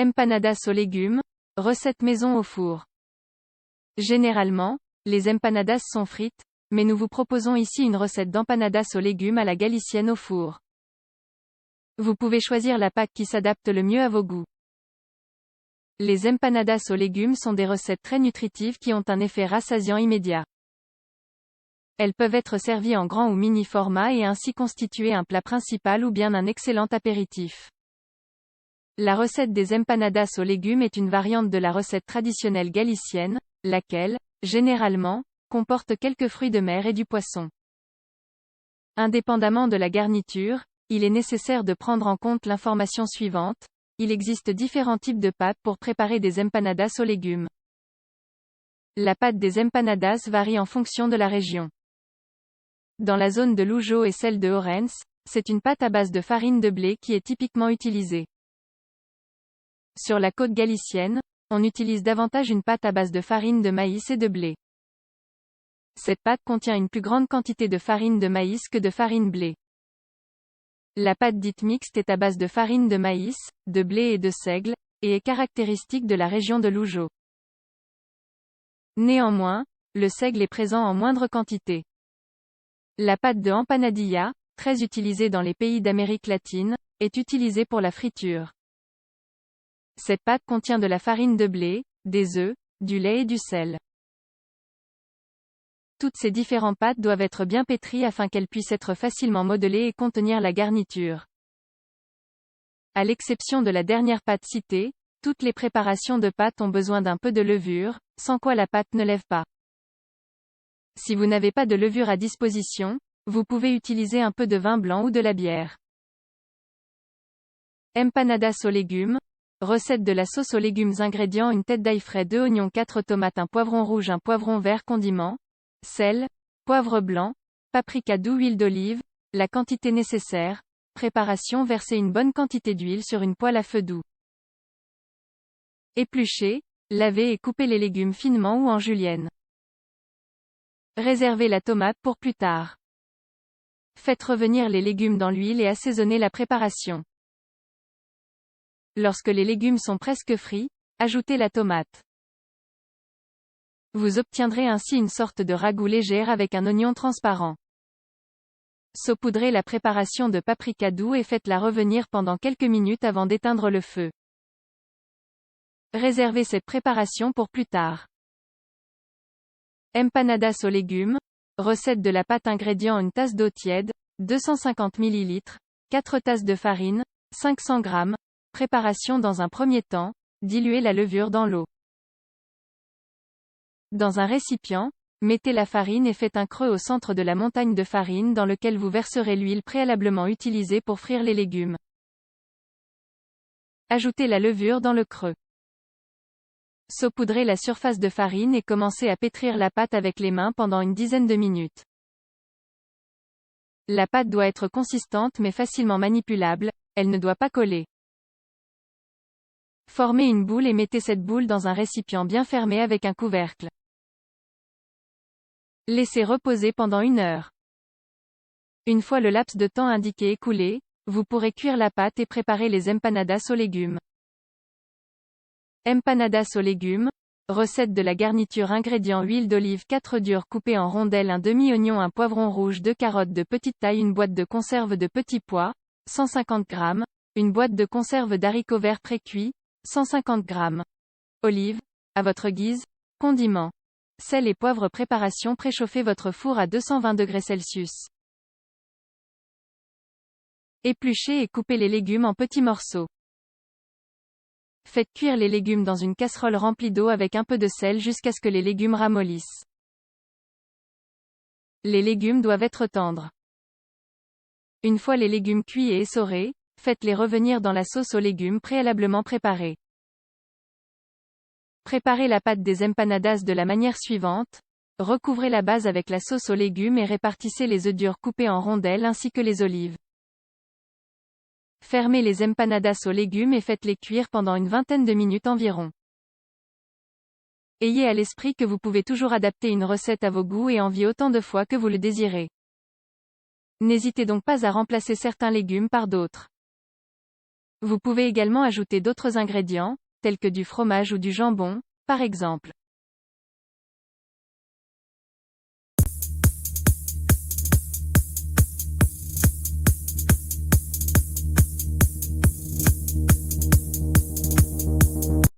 Empanadas aux légumes, recette maison au four. Généralement, les empanadas sont frites, mais nous vous proposons ici une recette d'empanadas aux légumes à la galicienne au four. Vous pouvez choisir la pâte qui s'adapte le mieux à vos goûts. Les empanadas aux légumes sont des recettes très nutritives qui ont un effet rassasiant immédiat. Elles peuvent être servies en grand ou mini format et ainsi constituer un plat principal ou bien un excellent apéritif. La recette des empanadas aux légumes est une variante de la recette traditionnelle galicienne, laquelle, généralement, comporte quelques fruits de mer et du poisson. Indépendamment de la garniture, il est nécessaire de prendre en compte l'information suivante: il existe différents types de pâtes pour préparer des empanadas aux légumes. La pâte des empanadas varie en fonction de la région. Dans la zone de Lugo et celle de Orense, c'est une pâte à base de farine de blé qui est typiquement utilisée. Sur la côte galicienne, on utilise davantage une pâte à base de farine de maïs et de blé. Cette pâte contient une plus grande quantité de farine de maïs que de farine blé. La pâte dite mixte est à base de farine de maïs, de blé et de seigle, et est caractéristique de la région de Lugo. Néanmoins, le seigle est présent en moindre quantité. La pâte de empanadilla, très utilisée dans les pays d'Amérique latine, est utilisée pour la friture. Cette pâte contient de la farine de blé, des œufs, du lait et du sel. Toutes ces différentes pâtes doivent être bien pétries afin qu'elles puissent être facilement modelées et contenir la garniture. À l'exception de la dernière pâte citée, toutes les préparations de pâtes ont besoin d'un peu de levure, sans quoi la pâte ne lève pas. Si vous n'avez pas de levure à disposition, vous pouvez utiliser un peu de vin blanc ou de la bière. Empanadas aux légumes. Recette de la sauce aux légumes. Ingrédients: une tête d'ail frais, 2 oignons, 4 tomates, un poivron rouge, un poivron vert. Condiments: sel, poivre blanc, paprika doux, huile d'olive. La quantité nécessaire. Préparation: verser une bonne quantité d'huile sur une poêle à feu doux. Éplucher, laver et couper les légumes finement ou en julienne. Réservez la tomate pour plus tard. Faites revenir les légumes dans l'huile et assaisonnez la préparation. Lorsque les légumes sont presque frits, ajoutez la tomate. Vous obtiendrez ainsi une sorte de ragoût légère avec un oignon transparent. Saupoudrez la préparation de paprika doux et faites-la revenir pendant quelques minutes avant d'éteindre le feu. Réservez cette préparation pour plus tard. Empanadas aux légumes. Recette de la pâte. Ingrédients: une tasse d'eau tiède, 250 ml, 4 tasses de farine, 500 g. Préparation: dans un premier temps, diluez la levure dans l'eau. Dans un récipient, mettez la farine et faites un creux au centre de la montagne de farine dans lequel vous verserez l'huile préalablement utilisée pour frire les légumes. Ajoutez la levure dans le creux. Saupoudrez la surface de farine et commencez à pétrir la pâte avec les mains pendant une dizaine de minutes. La pâte doit être consistante mais facilement manipulable, elle ne doit pas coller. Formez une boule et mettez cette boule dans un récipient bien fermé avec un couvercle. Laissez reposer pendant 1 heure. Une fois le laps de temps indiqué écoulé, vous pourrez cuire la pâte et préparer les empanadas aux légumes. Empanadas aux légumes. Recette de la garniture. Ingrédients: huile d'olive, 4 durs coupés en rondelles, un demi-oignon, un poivron rouge, 2 carottes de petite taille, une boîte de conserve de petits pois, 150 g, une boîte de conserve d'haricots verts précuits, 150 g. Olive, à votre guise. Condiments: sel et poivre. Préparation: préchauffez votre four à 220 degrés Celsius. Épluchez et coupez les légumes en petits morceaux. Faites cuire les légumes dans une casserole remplie d'eau avec un peu de sel jusqu'à ce que les légumes ramollissent. Les légumes doivent être tendres. Une fois les légumes cuits et essorés, faites-les revenir dans la sauce aux légumes préalablement préparée. Préparez la pâte des empanadas de la manière suivante. Recouvrez la base avec la sauce aux légumes et répartissez les œufs durs coupés en rondelles ainsi que les olives. Fermez les empanadas aux légumes et faites-les cuire pendant une vingtaine de minutes environ. Ayez à l'esprit que vous pouvez toujours adapter une recette à vos goûts et envies autant de fois que vous le désirez. N'hésitez donc pas à remplacer certains légumes par d'autres. Vous pouvez également ajouter d'autres ingrédients, tels que du fromage ou du jambon, par exemple.